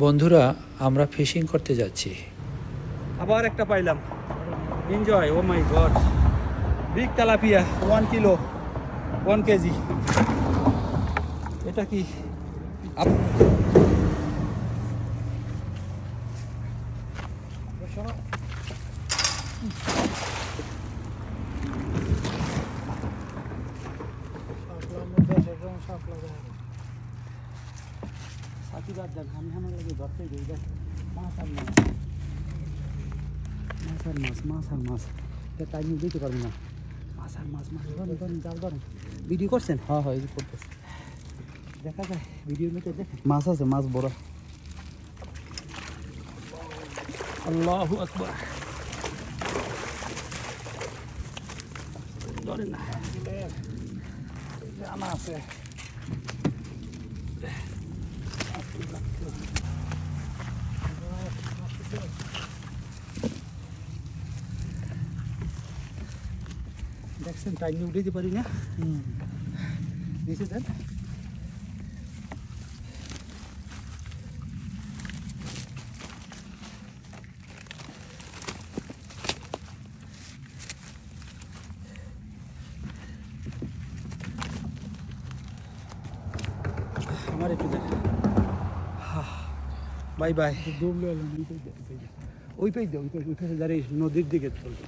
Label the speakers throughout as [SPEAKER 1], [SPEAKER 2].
[SPEAKER 1] বন্ধুরা আমরা ফিশিং করতে যাচ্ছি।
[SPEAKER 2] আবার একটা পাইলাম। Enjoy. Oh my god, big tilapia, 1 kilo 1 KG. এটা কি আমি আমার লাগে ধরতে যাই। দেখ মাছ আর মাছ, মাছ আর মাছ, মাছ আর মাছ। এটা টাইম দিতে পারবো না। মাছ আর মাছ, মাছ ধরেন ধরেন, জাল ধরেন। ভিডিও করছেন?
[SPEAKER 1] হ্যাঁ হ্যাঁ, এই করতেছি।
[SPEAKER 2] দেখা যায় ভিডিওর মধ্যে। দেখে মাছ আছে, মাছ বড়। আল্লাহু আকবার। ধরেন না, জানা আছে। দেখছেন টাইম নিয়ে উঠে যেতে পারি না। নিচে দেন। আমার একটু দেখ। Bye bye. ওই পাই দাও, ওই পাশে দাঁড়িয়ে নদীর দিকে চলবে।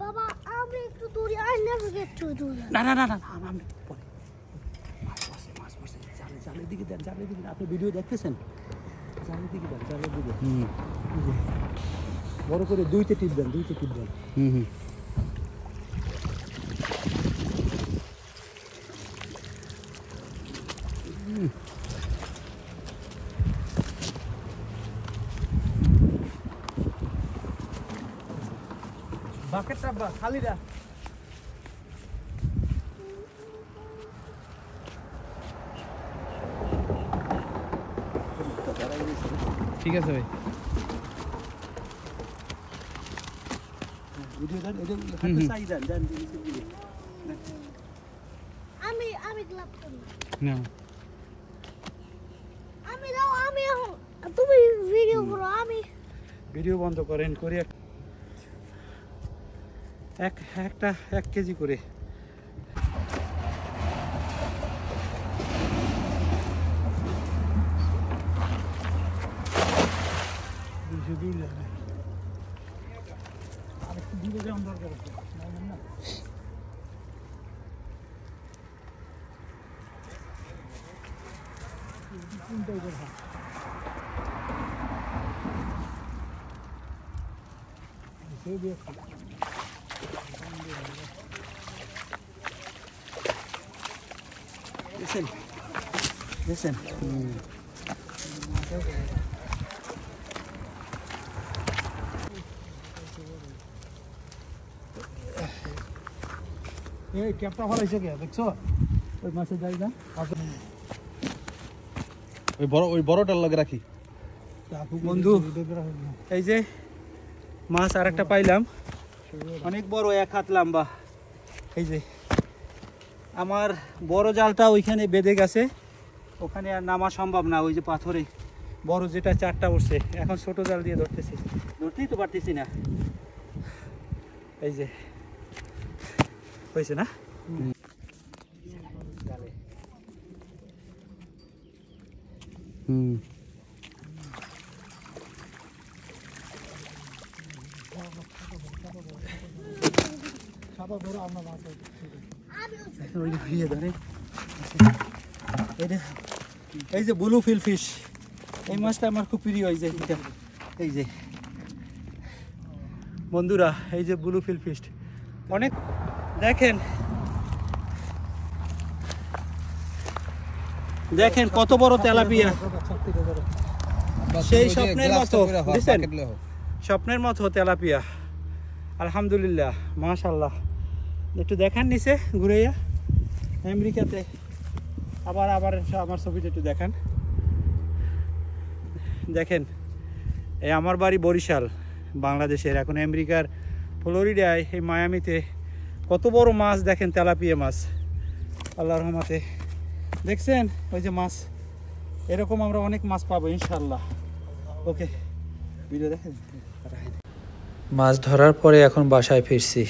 [SPEAKER 3] বাবা আমি একটু দূরে, আই নেভার গেট টু দূরে।
[SPEAKER 2] না না না না, আমি পরে। মাছ বসে জালের দিকে দেন, জালের দিকে। আপনি ভিডিও দেখতেছেন? জালের দিকে দেন, জালের দিকে। বড় করে দুইতে টিপ দেন, দুইতে টিপ দেন। বাকেটটা খালিরা।
[SPEAKER 1] ঠিক আছে ভাই।
[SPEAKER 2] ভিডিও দেন, এটা হাতে চাই দেন, দেন নিচের দিকে।
[SPEAKER 3] আমি গ্লাভ করি
[SPEAKER 1] না,
[SPEAKER 3] আমি দাও, আমি এখন তুমি ভিডিও করো, আমি
[SPEAKER 2] ভিডিও বন্ধ করেন করে একটা 1 কেজি করে। আরেকটু দূরে যাওয়ার দরকার আছে। না কোনটাই দেখা Listen. Listen. এই ক্যাপটা ফলাইছে কে দেখছো? ওই মাছের যাই না।
[SPEAKER 1] ওই বড়টার লগে রাখি।
[SPEAKER 2] বন্ধু এই যে মাছ আরেকটা পাইলাম, অনেক বড়, 1 হাত লম্বা। এই যে আমার বড় জালটা ওইখানে বেঁধে গেছে, ওখানে আর নামা সম্ভব না। ওই যে পাথরে বড় যেটা 4টা উঠছে, এখন ছোট জাল দিয়ে ধরতেছি, ধরতেই তো পারতেছি না। এই যে হয়েছে না জালে। এই যে ব্লু ফিল ফিশ, এই মাছটা আমার খুব প্রিয়। এই যে এই যে বন্ধুরা, এই যে ব্লু ফিল ফিশ অনেক। দেখেন দেখেন কত বড় তেলাপিয়া, সেই স্বপ্নের মতো। বুঝছেন, স্বপ্নের মতো তেলাপিয়া। আলহামদুলিল্লাহ, মাশাআল্লাহ। একটু দেখান নিচে ঘুরাইয়া। আমেরিকাতে আবার আমার ছবিটা একটু দেখান। দেখেন এই আমার বাড়ি বরিশাল বাংলাদেশের, এখন আমেরিকার ফ্লোরিডায় এই মায়ামিতে কত বড় মাছ দেখেন, তেলাপিয়া মাছ আল্লাহর রহমতে। দেখছেন ওই যে মাছ, এরকম আমরা অনেক মাছ পাবো ইনশাল্লাহ। ওকে ভিডিও দেখেন।
[SPEAKER 1] মাছ ধরার পরে এখন বাসায় ফিরছি।